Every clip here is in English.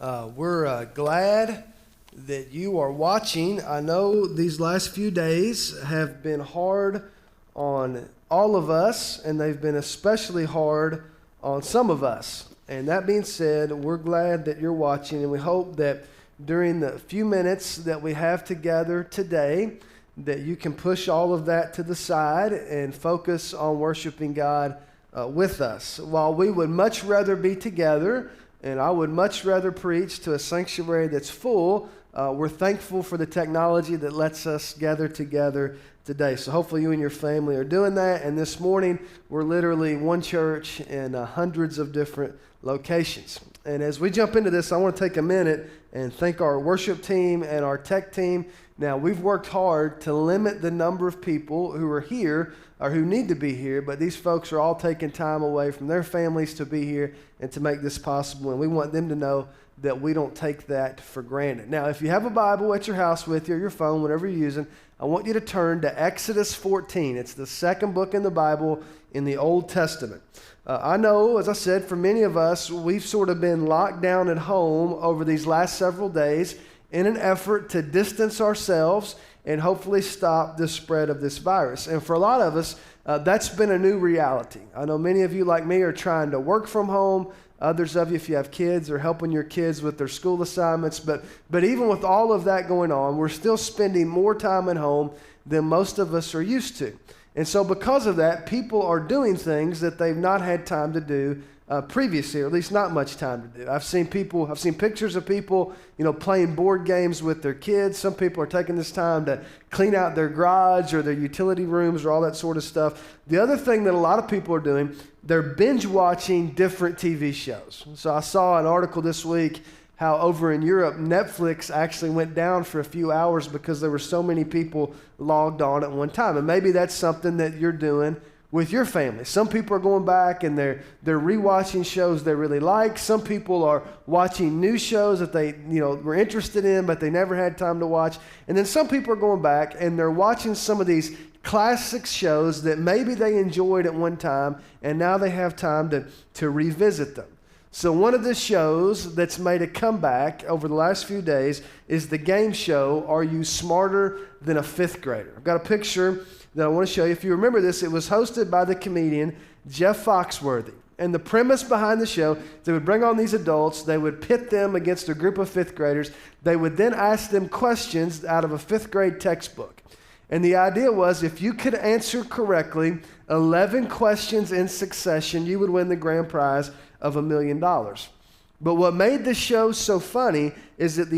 We're glad that you are watching. I know these last few days have been hard on all of us, and they've been especially hard on some of us. And that being said, we're glad that you're watching, and we hope that during the few minutes that we have together today, that you can push all of that to the side and focus on worshiping God with us. While we would much rather be together, and I would much rather preach to a sanctuary that's full, we're thankful for the technology that lets us gather together today. So hopefully you and your family are doing that. And this morning, we're literally one church in hundreds of different locations. And as we jump into this, I want to take a minute and thank our worship team and our tech team. Now, we've worked hard to limit the number of people who are here or who need to be here, but these folks are all taking time away from their families to be here and to make this possible, and we want them to know that we don't take that for granted. Now, if you have a Bible at your house with you or your phone, whatever you're using, I want you to turn to Exodus 14. It's the second book in the Bible in the Old Testament. I know, as I said, for many of us, we've sort of been locked down at home over these last several days in an effort to distance ourselves and hopefully stop the spread of this virus. And for a lot of us, that's been a new reality. I know many of you, like me, are trying to work from home. Others of you, if you have kids, are helping your kids with their school assignments. But even with all of that going on, we're still spending more time at home than most of us are used to. And so because of that, people are doing things that they've not had time to do previously, or at least not much time to do. I've seen pictures of people, playing board games with their kids. Some people are taking this time to clean out their garage or their utility rooms or all that sort of stuff. The other thing that a lot of people are doing, they're binge watching different TV shows. So I saw an article this week how over in Europe, Netflix actually went down for a few hours because there were so many people logged on at one time. And maybe that's something that you're doing with your family. Some people are going back and they're rewatching shows they really like. Some people are watching new shows that they were interested in but they never had time to watch. And then some people are going back and they're watching some of these classic shows that maybe they enjoyed at one time and now they have time to revisit them. So one of the shows that's made a comeback over the last few days is the game show, Are You Smarter Than a Fifth Grader? I've got a picture that I want to show you. If you remember this, it was hosted by the comedian Jeff Foxworthy. And the premise behind the show, they would bring on these adults, they would pit them against a group of fifth graders, they would then ask them questions out of a fifth grade textbook. And the idea was if you could answer correctly 11 questions in succession, you would win the grand prize of $1 million. But what made the show so funny is that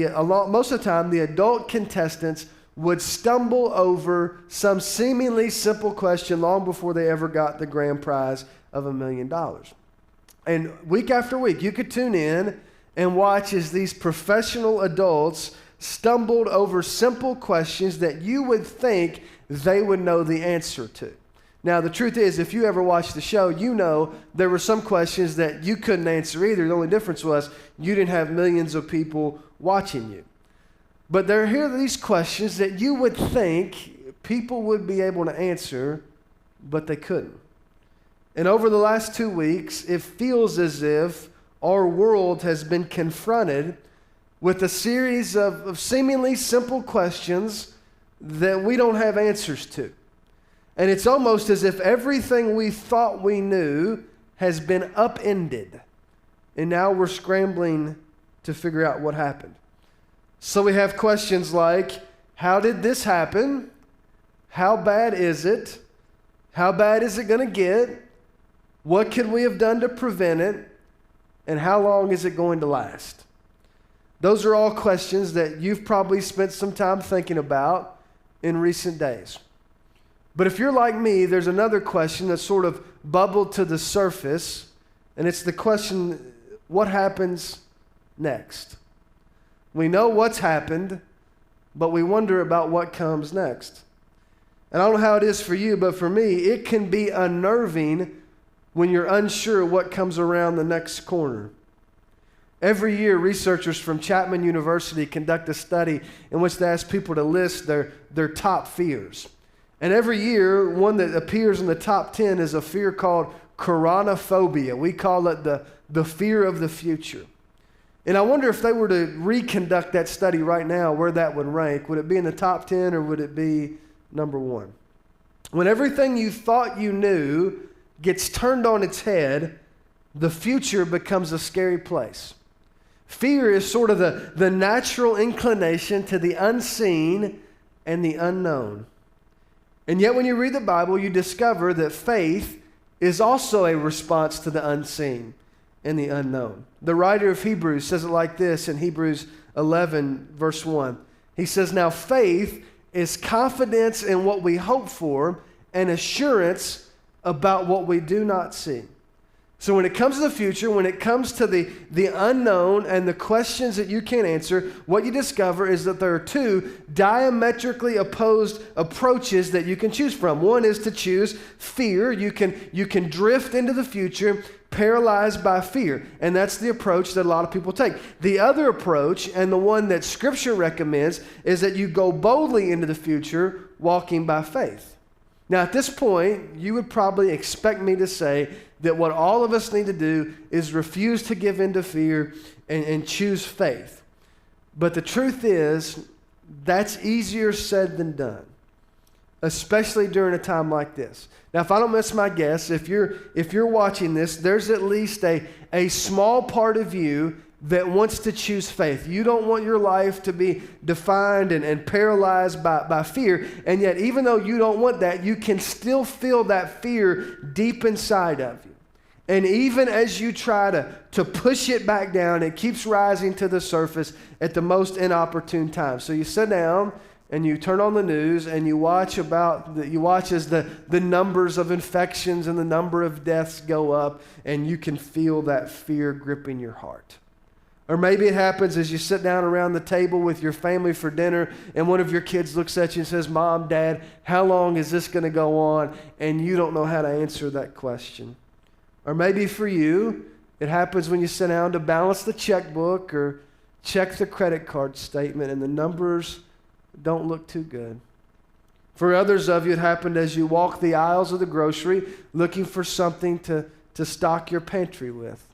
most of the time the adult contestants would stumble over some seemingly simple question long before they ever got the grand prize of $1 million. And week after week, you could tune in and watch as these professional adults stumbled over simple questions that you would think they would know the answer to. Now, the truth is, if you ever watched the show, you know there were some questions that you couldn't answer either. The only difference was you didn't have millions of people watching you. But here are these questions that you would think people would be able to answer, but they couldn't. And over the last 2 weeks, it feels as if our world has been confronted with a series of seemingly simple questions that we don't have answers to. And it's almost as if everything we thought we knew has been upended. And now we're scrambling to figure out what happened. So we have questions like, how did this happen? How bad is it? How bad is it going to get? What could we have done to prevent it? And how long is it going to last? Those are all questions that you've probably spent some time thinking about in recent days. But if you're like me, there's another question that sort of bubbled to the surface, and it's the question, what happens next? We know what's happened, but we wonder about what comes next. And I don't know how it is for you, but for me, it can be unnerving when you're unsure what comes around the next corner. Every year, researchers from Chapman University conduct a study in which they ask people to list their top fears. And every year, one that appears in the top 10 is a fear called coronaphobia. We call it the fear of the future. And I wonder if they were to reconduct that study right now, where that would rank. Would it be in the top 10 or would it be number 1? When everything you thought you knew gets turned on its head, the future becomes a scary place. Fear is sort of the natural inclination to the unseen and the unknown. And yet when you read the Bible, you discover that faith is also a response to the unseen and the unknown. The writer of Hebrews says it like this in Hebrews 11, verse 1. He says, "Now faith is confidence in what we hope for and assurance about what we do not see." So when it comes to the future, when it comes to the unknown and the questions that you can't answer, what you discover is that there are two diametrically opposed approaches that you can choose from. One is to choose fear. You can drift into the future paralyzed by fear, and that's the approach that a lot of people take. The other approach, and the one that Scripture recommends, is that you go boldly into the future walking by faith. Now, at this point, you would probably expect me to say that what all of us need to do is refuse to give in to fear and choose faith. But the truth is, that's easier said than done, especially during a time like this. Now, if I don't miss my guess, if you're watching this, there's at least a small part of you that wants to choose faith. You don't want your life to be defined and paralyzed by fear. And yet, even though you don't want that, you can still feel that fear deep inside of you. And even as you try to push it back down, it keeps rising to the surface at the most inopportune time. So you sit down and you turn on the news and you watch as the numbers of infections and the number of deaths go up, and you can feel that fear gripping your heart. Or maybe it happens as you sit down around the table with your family for dinner and one of your kids looks at you and says, "Mom, Dad, how long is this going to go on?" And you don't know how to answer that question. Or maybe for you, it happens when you sit down to balance the checkbook or check the credit card statement and the numbers don't look too good. For others of you, it happened as you walk the aisles of the grocery looking for something to stock your pantry with.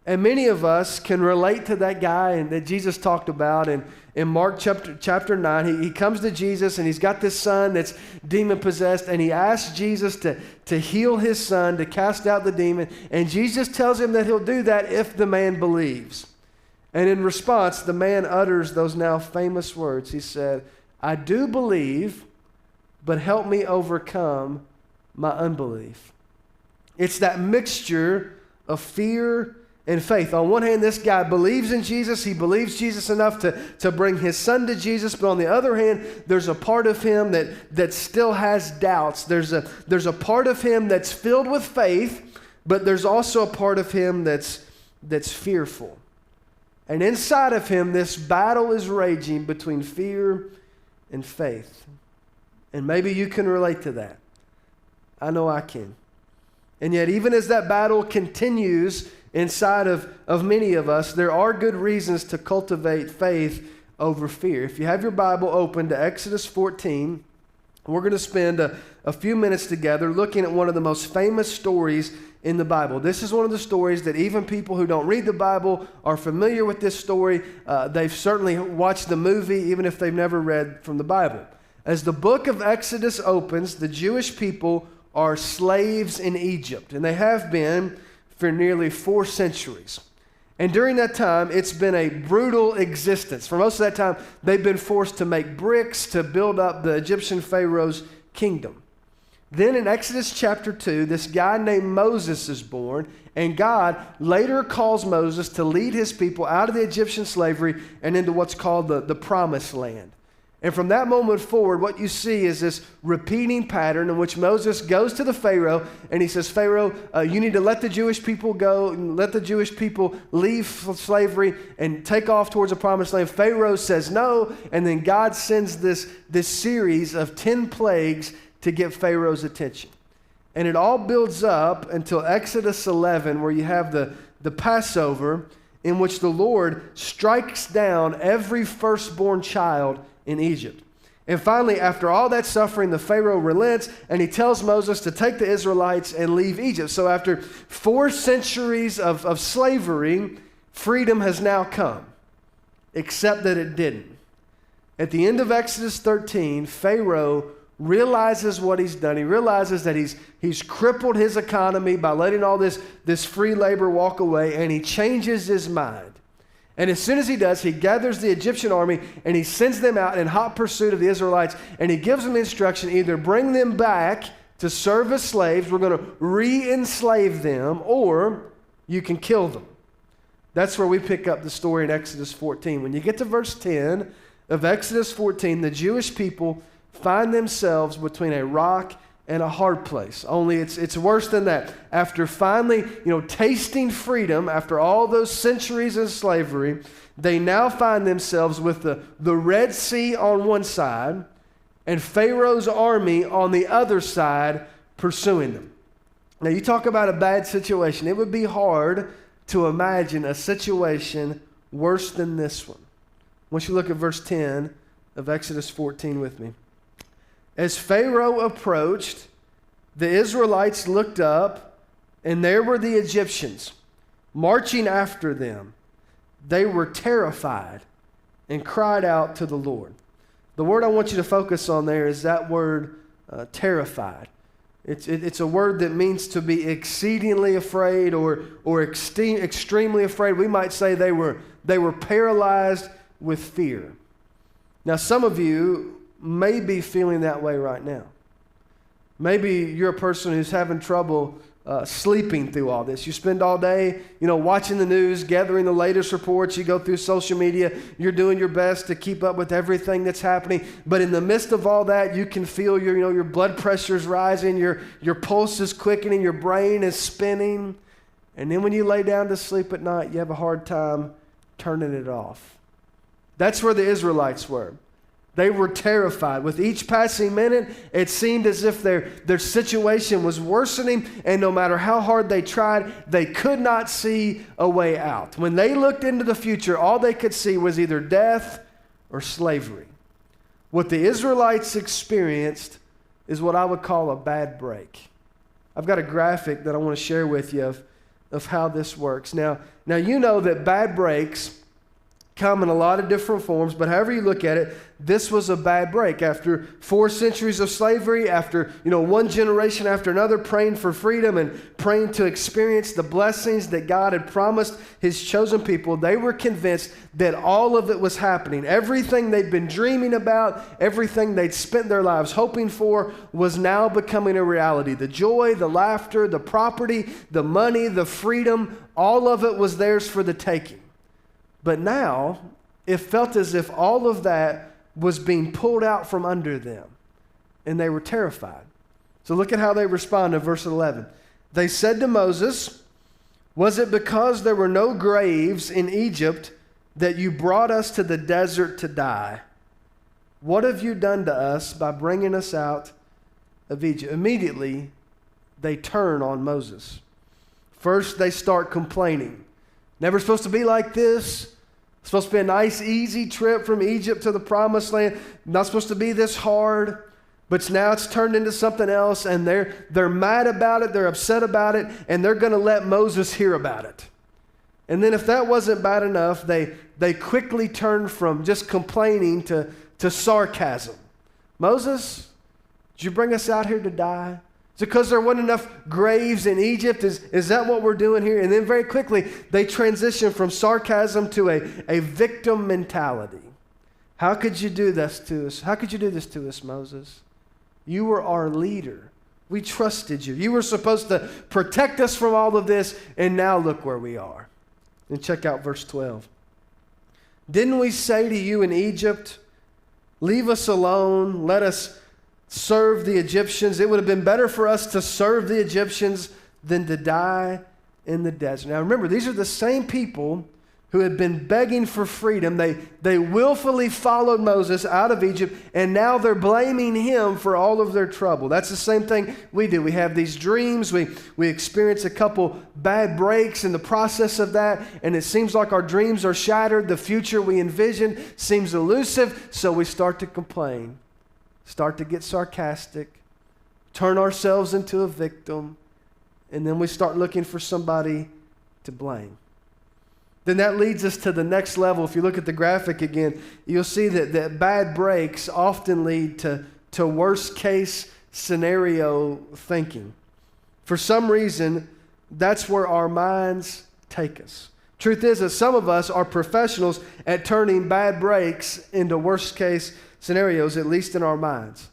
And many of us can relate to that guy that Jesus talked about in Mark chapter 9. He comes to Jesus and he's got this son that's demon-possessed, and he asks Jesus to heal his son, to cast out the demon. And Jesus tells him that he'll do that if the man believes. And in response, the man utters those now famous words. He said, "I do believe, but help me overcome my unbelief." It's that mixture of fear and faith. On one hand, this guy believes in Jesus. He believes Jesus enough to bring his son to Jesus. But on the other hand, there's a part of him that still has doubts. There's a part of him that's filled with faith, but there's also a part of him that's fearful. And inside of him, this battle is raging between fear and faith. And maybe you can relate to that. I know I can. And yet, even as that battle continues inside of many of us, there are good reasons to cultivate faith over fear. If you have your Bible open to Exodus 14, we're going to spend a few minutes together looking at one of the most famous stories in the Bible. This is one of the stories that even people who don't read the Bible are familiar with this story. They've certainly watched the movie, even if they've never read from the Bible. As the book of Exodus opens, the Jewish people are slaves in Egypt, and they have been for nearly 4 centuries. And during that time, it's been a brutal existence. For most of that time, they've been forced to make bricks to build up the Egyptian Pharaoh's kingdom. Then in Exodus chapter 2, this guy named Moses is born, and God later calls Moses to lead his people out of the Egyptian slavery and into what's called the Promised Land. And from that moment forward, what you see is this repeating pattern in which Moses goes to the Pharaoh and he says, "Pharaoh, you need to let the Jewish people go, and let the Jewish people leave slavery and take off towards the Promised Land." Pharaoh says no, and then God sends this series of 10 plagues to get Pharaoh's attention. And it all builds up until Exodus 11, where you have the Passover, in which the Lord strikes down every firstborn child in Egypt. And finally, after all that suffering, the Pharaoh relents and he tells Moses to take the Israelites and leave Egypt. So after 4 centuries of slavery, freedom has now come, except that it didn't. At the end of Exodus 13, Pharaoh realizes what he's done. He realizes that he's crippled his economy by letting all this free labor walk away, and he changes his mind. And as soon as he does, he gathers the Egyptian army and he sends them out in hot pursuit of the Israelites, and he gives them instruction, either bring them back to serve as slaves, we're going to re-enslave them, or you can kill them. That's where we pick up the story in Exodus 14. When you get to verse 10 of Exodus 14, the Jewish people find themselves between a rock and a hard place. Only it's worse than that. After finally, tasting freedom, after all those centuries of slavery, they now find themselves with the Red Sea on one side and Pharaoh's army on the other side pursuing them. Now, you talk about a bad situation. It would be hard to imagine a situation worse than this one. Once you look at verse 10 of Exodus 14 with me. As Pharaoh approached, the Israelites looked up, and there were the Egyptians marching after them. They were terrified and cried out to the Lord. The word I want you to focus on there is that word, terrified. It's a word that means to be exceedingly afraid or extremely afraid. We might say they were paralyzed with fear. Now, some of you may be feeling that way right now. Maybe you're a person who's having trouble sleeping through all this. You spend all day, watching the news, gathering the latest reports. You go through social media. You're doing your best to keep up with everything that's happening. But in the midst of all that, you can feel your blood pressure is rising, your pulse is quickening, your brain is spinning. And then when you lay down to sleep at night, you have a hard time turning it off. That's where the Israelites were. They were terrified. With each passing minute, it seemed as if their situation was worsening, and no matter how hard they tried, they could not see a way out. When they looked into the future, all they could see was either death or slavery. What the Israelites experienced is what I would call a bad break. I've got a graphic that I want to share with you of how this works. Now you know that bad breaks come in a lot of different forms, but however you look at it, this was a bad break. After 4 centuries of slavery, after one generation after another praying for freedom and praying to experience the blessings that God had promised his chosen people, they were convinced that all of it was happening. Everything they'd been dreaming about, everything they'd spent their lives hoping for was now becoming a reality. The joy, the laughter, the property, the money, the freedom, all of it was theirs for the taking. But now, it felt as if all of that was being pulled out from under them, and they were terrified. So look at how they respond in verse 11. They said to Moses, "Was it because there were no graves in Egypt that you brought us to the desert to die? What have you done to us by bringing us out of Egypt?" Immediately, they turn on Moses. First, they start complaining. Never supposed to be like this. It's supposed to be a nice, easy trip from Egypt to the promised land. Not supposed to be this hard. But now it's turned into something else, and they're mad about it, they're upset about it, and they're going to let Moses hear about it. And then if that wasn't bad enough, they quickly turned from just complaining to sarcasm. "Moses, did you bring us out here to die? Is it because there wasn't enough graves in Egypt? Is that what we're doing here?" And then very quickly, they transition from sarcasm to a victim mentality. "How could you do this to us? How could you do this to us, Moses? You were our leader. We trusted you. You were supposed to protect us from all of this, and now look where we are." And check out verse 12. "Didn't we say to you in Egypt, 'Leave us alone, let us serve the Egyptians'? It would have been better for us to serve the Egyptians than to die in the desert." Now remember, these are the same people who had been begging for freedom. They willfully followed Moses out of Egypt, and now they're blaming him for all of their trouble. That's the same thing we do. We have these dreams. We experience a couple bad breaks in the process of that, and it seems like our dreams are shattered. The future we envision seems elusive, so we start to complain, start to get sarcastic, turn ourselves into a victim, and then we start looking for somebody to blame. then that leads us to the next level. If you look at the graphic again, you'll see that bad breaks often lead to worst case scenario thinking. For some reason, that's where our minds take us. Truth is that some of us are professionals at turning bad breaks into worst case scenarios, at least in our minds.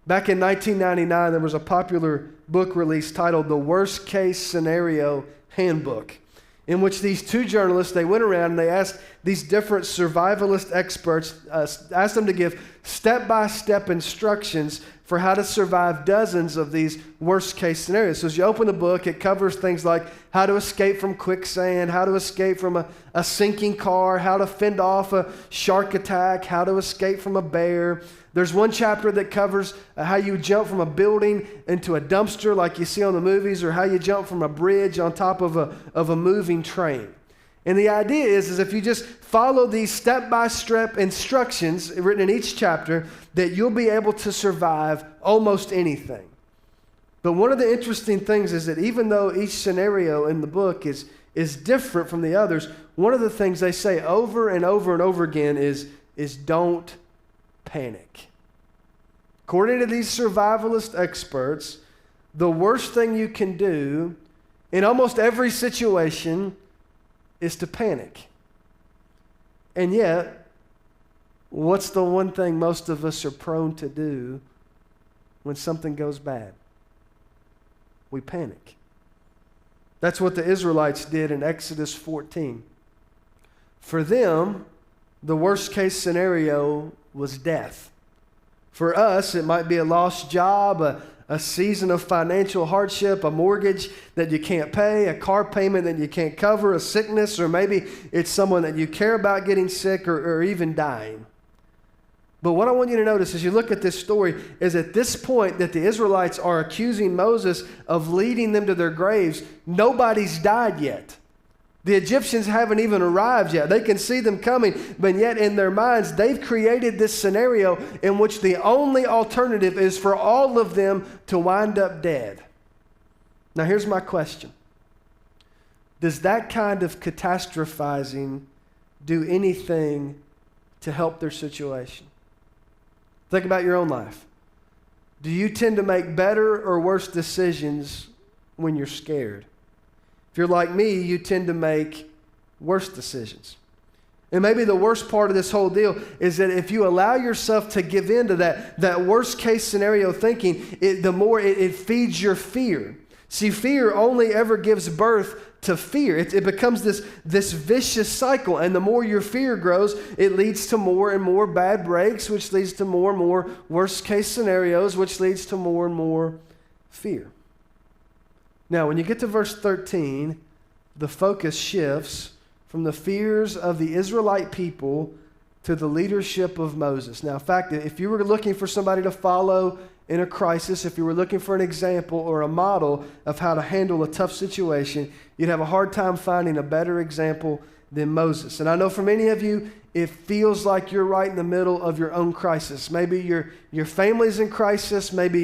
Back in 1999, there was a popular book released titled The Worst Case Scenario Handbook, in which these two journalists, they went around and they asked these different survivalist experts, asked them to give step-by-step instructions for how to survive dozens of these worst-case scenarios. So as you open the book, it covers things like how to escape from quicksand, how to escape from a sinking car, how to fend off a shark attack, how to escape from a bear. There's one chapter that covers how you jump from a building into a dumpster like you see on the movies, or how you jump from a bridge on top of a moving train. And the idea is if you just follow these step-by-step instructions written in each chapter, that you'll be able to survive almost anything. But one of the interesting things is that even though each scenario in the book is different from the others, one of the things they say over and over and over again is don't panic. According to these survivalist experts, the worst thing you can do in almost every situation is to panic. And yet, what's the one thing most of us are prone to do when something goes bad? We panic. That's what the Israelites did in Exodus 14. For them, the worst case scenario was death. For us, it might be a lost job, a season of financial hardship, a mortgage that you can't pay, a car payment that you can't cover, a sickness, or maybe it's someone that you care about getting sick or even dying. But what I want you to notice as you look at this story is at this point that the Israelites are accusing Moses of leading them to their graves, nobody's died yet. The Egyptians haven't even arrived yet. They can see them coming, but yet in their minds, they've created this scenario in which the only alternative is for all of them to wind up dead. Now, here's my question. Does that kind of catastrophizing do anything to help their situation? Think about your own life. Do you tend to make better or worse decisions when you're scared? If you're like me, you tend to make worse decisions. And maybe the worst part of this whole deal is that if you allow yourself to give in to that worst case scenario thinking, the more it feeds your fear. See, fear only ever gives birth to fear. It becomes this vicious cycle, and the more your fear grows, it leads to more and more bad breaks, which leads to more and more worst case scenarios, which leads to more and more fear. Now, when you get to verse 13, the focus shifts from the fears of the Israelite people to the leadership of Moses. Now, in fact, if you were looking for somebody to follow in a crisis, if you were looking for an example or a model of how to handle a tough situation, you'd have a hard time finding a better example than Moses. And I know for many of you, it feels like you're right in the middle of your own crisis. Maybe your family's in crisis, maybe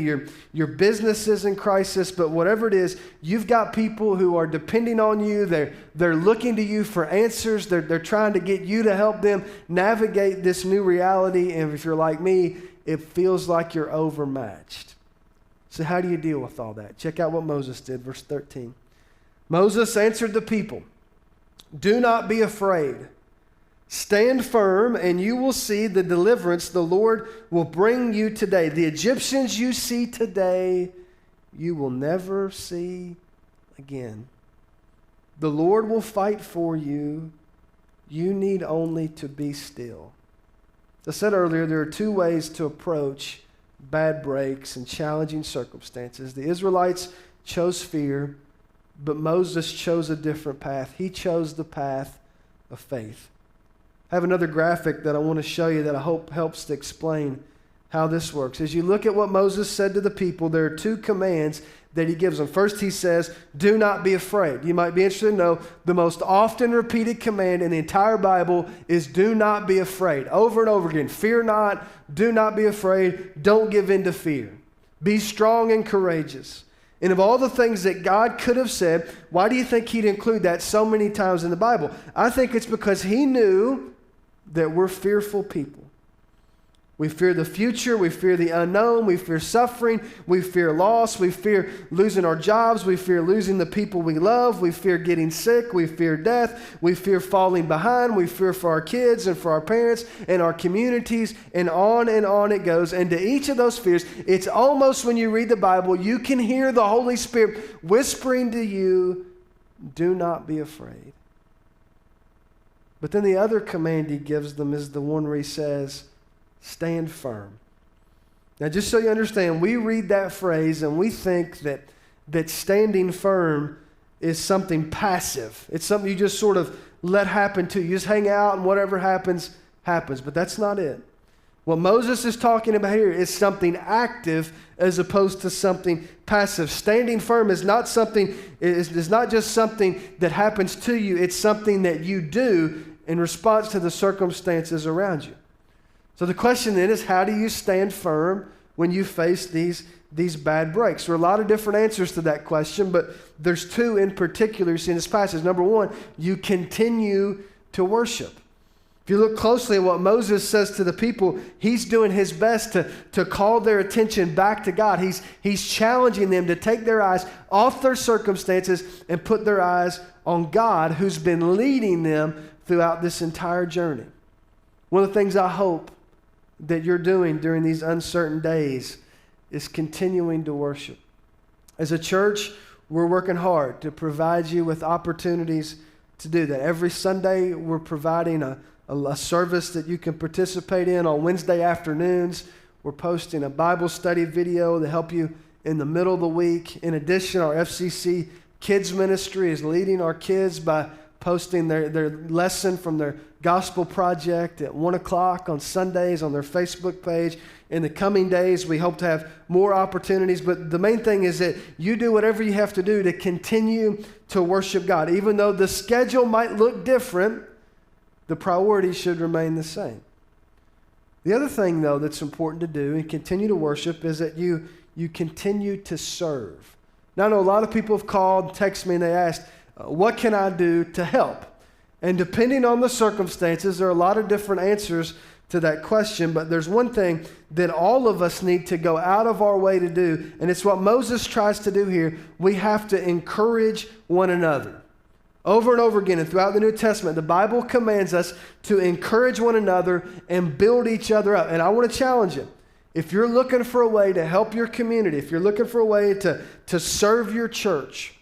your business is in crisis, but whatever it is, you've got people who are depending on you. They're looking to you for answers. They're trying to get you to help them navigate this new reality. And if you're like me, it feels like you're overmatched. So how do you deal with all that? Check out what Moses did, verse 13. Moses answered the people, "Do not be afraid. Stand firm, and you will see the deliverance the Lord will bring you today. The Egyptians you see today, you will never see again. The Lord will fight for you. You need only to be still." As I said earlier, there are two ways to approach bad breaks and challenging circumstances. The Israelites chose fear, but Moses chose a different path. He chose the path of faith. I have another graphic that I want to show you that I hope helps to explain how this works. As you look at what Moses said to the people, there are two commands that he gives them. First, he says, "Do not be afraid." You might be interested to know the most often repeated command in the entire Bible is "do not be afraid." Over and over again. Fear not, do not be afraid, don't give in to fear. Be strong and courageous. And of all the things that God could have said, why do you think he'd include that so many times in the Bible? I think it's because he knew that we're fearful people. We fear the future, we fear the unknown, we fear suffering, we fear loss, we fear losing our jobs, we fear losing the people we love, we fear getting sick, we fear death, we fear falling behind, we fear for our kids and for our parents and our communities, and on it goes. And to each of those fears, it's almost when you read the Bible, you can hear the Holy Spirit whispering to you, do not be afraid. But then the other command he gives them is the one where he says, stand firm. Now, just so you understand, we read that phrase and we think that standing firm is something passive. It's something you just sort of let happen to you. You just hang out and whatever happens, happens. But that's not it. What Moses is talking about here is something active as opposed to something passive. Standing firm is not something, is not just something that happens to you. It's something that you do in response to the circumstances around you. So the question then is, how do you stand firm when you face these bad breaks? There are a lot of different answers to that question, but there's two in particular you see in this passage. Number one, you continue to worship. If you look closely at what Moses says to the people, he's doing his best to call their attention back to God. He's challenging them to take their eyes off their circumstances and put their eyes on God, who's been leading them throughout this entire journey. One of the things I hope that you're doing during these uncertain days is continuing to worship. As a church, we're working hard to provide you with opportunities to do that. Every Sunday, we're providing a service that you can participate in. On Wednesday afternoons, we're posting a Bible study video to help you in the middle of the week. In addition, our FCC Kids Ministry is leading our kids by posting their lesson from their gospel project at 1 o'clock on Sundays on their Facebook page. In the coming days, we hope to have more opportunities, but the main thing is that you do whatever you have to do to continue to worship God. Even though the schedule might look different, the priorities should remain the same. The other thing, though, that's important to do and continue to worship is that you continue to serve. Now, I know a lot of people have called, texted me, and they asked, what can I do to help? And depending on the circumstances, there are a lot of different answers to that question, but there's one thing that all of us need to go out of our way to do, and it's what Moses tries to do here. We have to encourage one another. Over and over again, and throughout the New Testament, the Bible commands us to encourage one another and build each other up. And I want to challenge you. If you're looking for a way to help your community, if you're looking for a way to serve your church,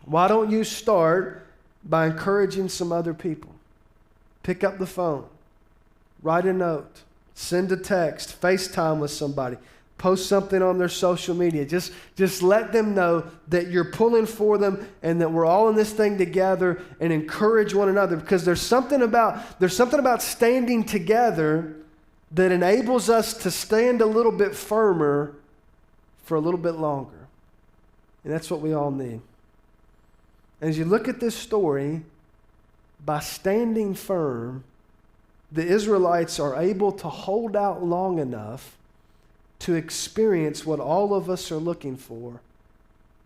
why don't you start by encouraging some other people? Pick up the phone, write a note, send a text, FaceTime with somebody, post something on their social media. Just let them know that you're pulling for them and that we're all in this thing together, and encourage one another, because there's something about standing together that enables us to stand a little bit firmer for a little bit longer. And that's what we all need. As you look at this story, by standing firm, the Israelites are able to hold out long enough to experience what all of us are looking for,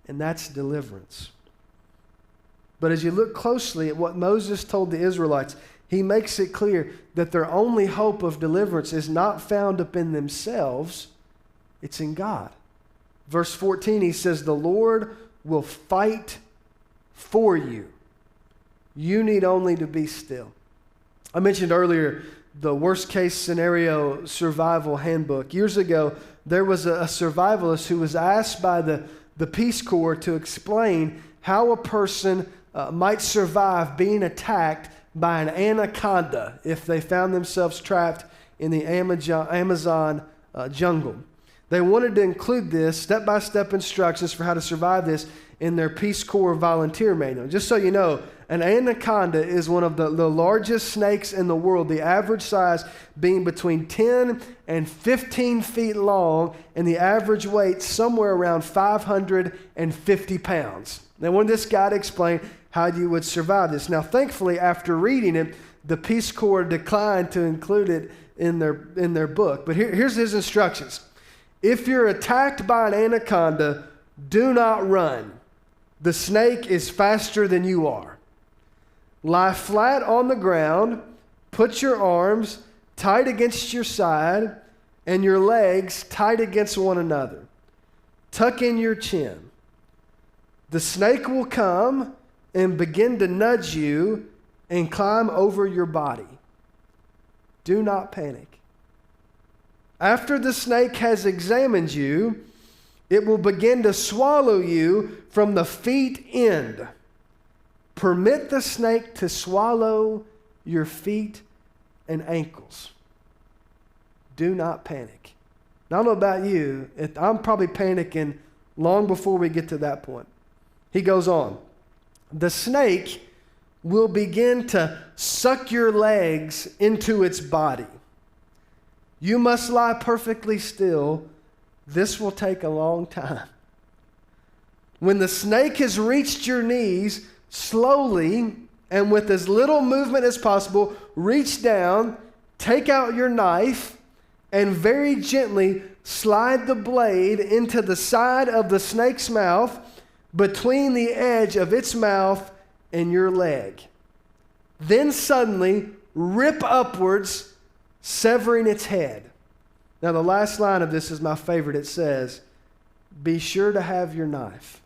and that's deliverance. But as you look closely at what Moses told the Israelites, he makes it clear that their only hope of deliverance is not found up in themselves, it's in God. Verse 14, he says, the Lord will fight for you. You need only to be still. I mentioned earlier the worst case scenario survival handbook. Years ago, there was a survivalist who was asked by the Peace Corps to explain how a person might survive being attacked by an anaconda if they found themselves trapped in the Amazon jungle. They wanted to include this step-by-step instructions for how to survive this in their Peace Corps volunteer manual. Just so you know, an anaconda is one of the largest snakes in the world, the average size being between 10 and 15 feet long, and the average weight somewhere around 550 pounds. They wanted this guy to explain how you would survive this. Now, thankfully, after reading it, the Peace Corps declined to include it in their book. But here's his instructions. If you're attacked by an anaconda, do not run. The snake is faster than you are. Lie flat on the ground, put your arms tight against your side, and your legs tight against one another. Tuck in your chin. The snake will come and begin to nudge you and climb over your body. Do not panic. After the snake has examined you, it will begin to swallow you from the feet end. Permit the snake to swallow your feet and ankles. Do not panic. Now, I don't know about you. I'm probably panicking long before we get to that point. He goes on. The snake will begin to suck your legs into its body. You must lie perfectly still. This will take a long time. When the snake has reached your knees, slowly and with as little movement as possible, reach down, take out your knife, and very gently slide the blade into the side of the snake's mouth between the edge of its mouth and your leg. Then suddenly rip upwards, severing its head. Now the last line of this is my favorite. It says, be sure to have your knife.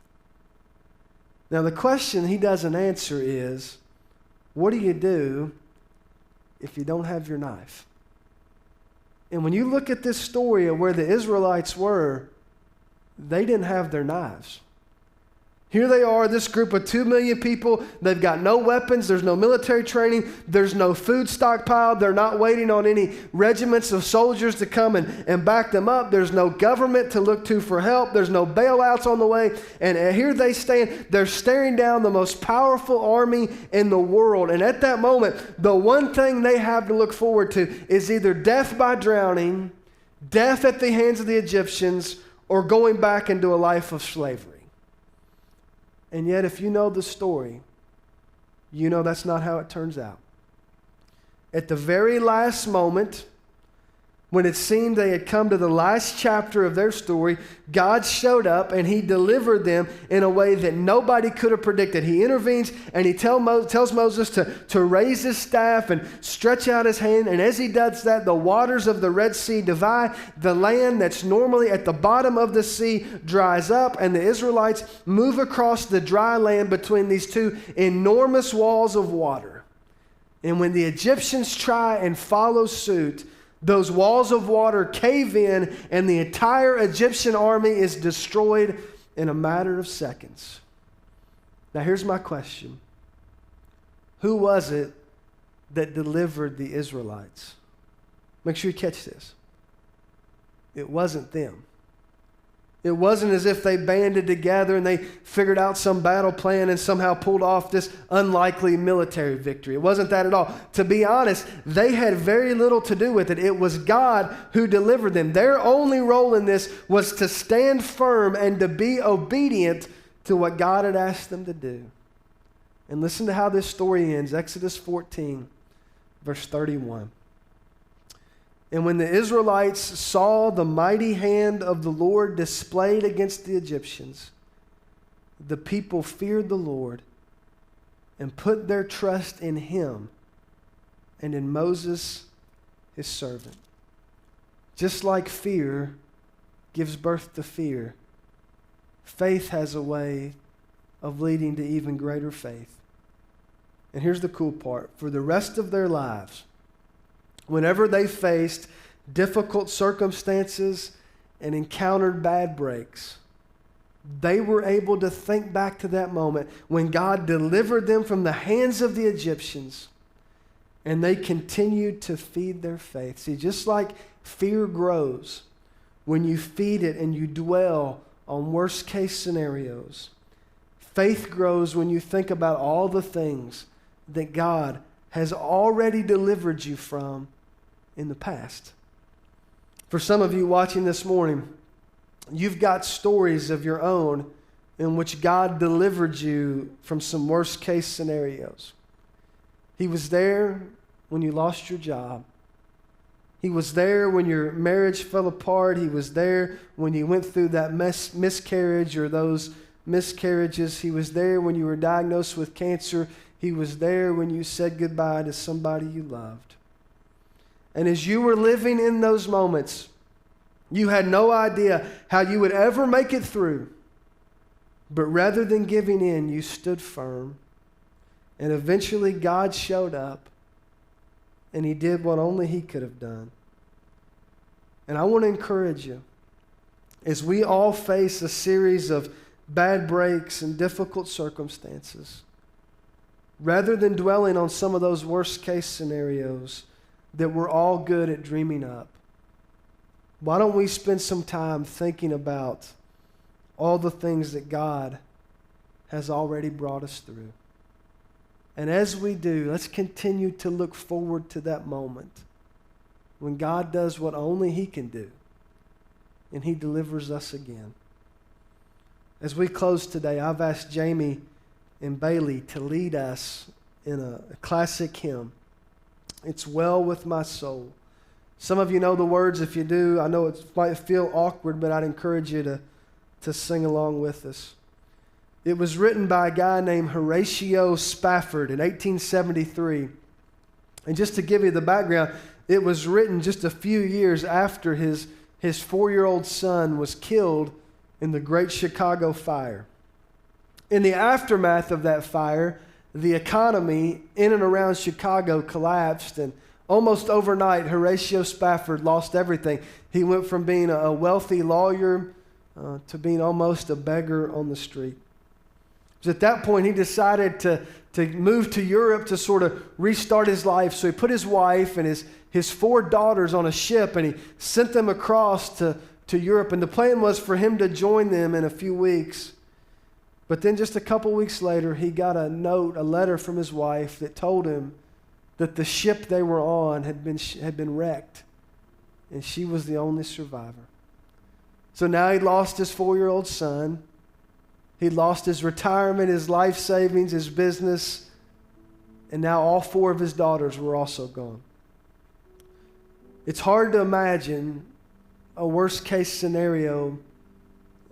Now the question he doesn't answer is, what do you do if you don't have your knife? And when you look at this story of where the Israelites were, they didn't have their knives. Here they are, this group of 2 million people. They've got no weapons. There's no military training. There's no food stockpile. They're not waiting on any regiments of soldiers to come and back them up. There's no government to look to for help. There's no bailouts on the way. And here they stand. They're staring down the most powerful army in the world. And at that moment, the one thing they have to look forward to is either death by drowning, death at the hands of the Egyptians, or going back into a life of slavery. And yet, if you know the story, you know that's not how it turns out. At the very last moment, when it seemed they had come to the last chapter of their story, God showed up and he delivered them in a way that nobody could have predicted. He intervenes and he tells Moses to raise his staff and stretch out his hand. And as he does that, the waters of the Red Sea divide. The land that's normally at the bottom of the sea dries up, and the Israelites move across the dry land between these two enormous walls of water. And when the Egyptians try and follow suit, those walls of water cave in, and the entire Egyptian army is destroyed in a matter of seconds. Now here's my question. Who was it that delivered the Israelites? Make sure you catch this. It wasn't them. It wasn't as if they banded together and they figured out some battle plan and somehow pulled off this unlikely military victory. It wasn't that at all. To be honest, they had very little to do with it. It was God who delivered them. Their only role in this was to stand firm and to be obedient to what God had asked them to do. And listen to how this story ends. Exodus 14, verse 31. And when the Israelites saw the mighty hand of the Lord displayed against the Egyptians, the people feared the Lord and put their trust in him and in Moses, his servant. Just like fear gives birth to fear, faith has a way of leading to even greater faith. And here's the cool part. For the rest of their lives, whenever they faced difficult circumstances and encountered bad breaks, they were able to think back to that moment when God delivered them from the hands of the Egyptians, and they continued to feed their faith. See, just like fear grows when you feed it and you dwell on worst case scenarios, faith grows when you think about all the things that God has already delivered you from in the past. For some of you watching this morning, you've got stories of your own in which God delivered you from some worst case scenarios. He was there when you lost your job. He was there when your marriage fell apart. He was there when you went through that miscarriage or those miscarriages. He was there when you were diagnosed with cancer. He was there when you said goodbye to somebody you loved. And as you were living in those moments, you had no idea how you would ever make it through. But rather than giving in, you stood firm. And eventually God showed up. And He did what only He could have done. And I want to encourage you, as we all face a series of bad breaks and difficult circumstances, rather than dwelling on some of those worst case scenarios that we're all good at dreaming up, why don't we spend some time thinking about all the things that God has already brought us through? And as we do, let's continue to look forward to that moment when God does what only He can do, and He delivers us again. As we close today, I've asked Jamie and Bailey to lead us in a classic hymn. It's Well With My Soul. Some of you know the words. If you do, I know it might feel awkward, but I'd encourage you to sing along with us. It was written by a guy named Horatio Spafford in 1873. And just to give you the background, it was written just a few years after his 4-year-old son was killed in the Great Chicago Fire. In the aftermath of that fire, the economy in and around Chicago collapsed, and almost overnight, Horatio Spafford lost everything. He went from being a wealthy lawyer to being almost a beggar on the street. At that point, he decided to move to Europe to sort of restart his life. So he put his wife and his 4 daughters on a ship, and he sent them across to Europe. And the plan was for him to join them in a few weeks. But then just a couple weeks later, he got a letter from his wife that told him that the ship they were on had been wrecked, and she was the only survivor. So now he lost his 4-year-old son. He lost his retirement, his life savings, his business, and now all 4 of his daughters were also gone. It's hard to imagine a worst case scenario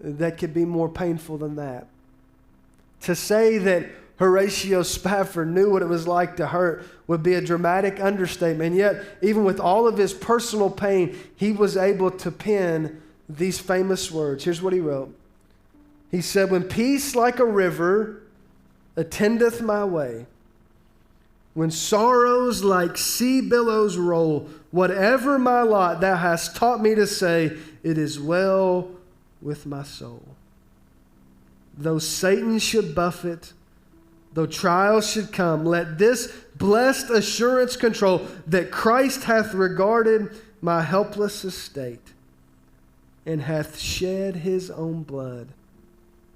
that could be more painful than that. To say that Horatio Spafford knew what it was like to hurt would be a dramatic understatement. And yet, even with all of his personal pain, he was able to pen these famous words. Here's what he wrote. He said, "When peace like a river attendeth my way, when sorrows like sea billows roll, whatever my lot, thou hast taught me to say, it is well with my soul. Though Satan should buffet, though trials should come, let this blessed assurance control that Christ hath regarded my helpless estate and hath shed His own blood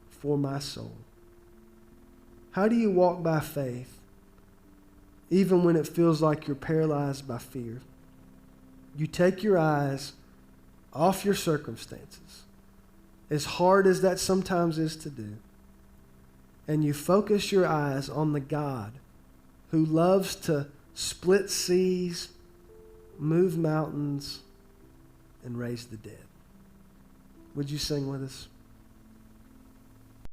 for my soul." How do you walk by faith even when it feels like you're paralyzed by fear? You take your eyes off your circumstances, as hard as that sometimes is to do, and you focus your eyes on the God who loves to split seas, move mountains, and raise the dead. Would you sing with us?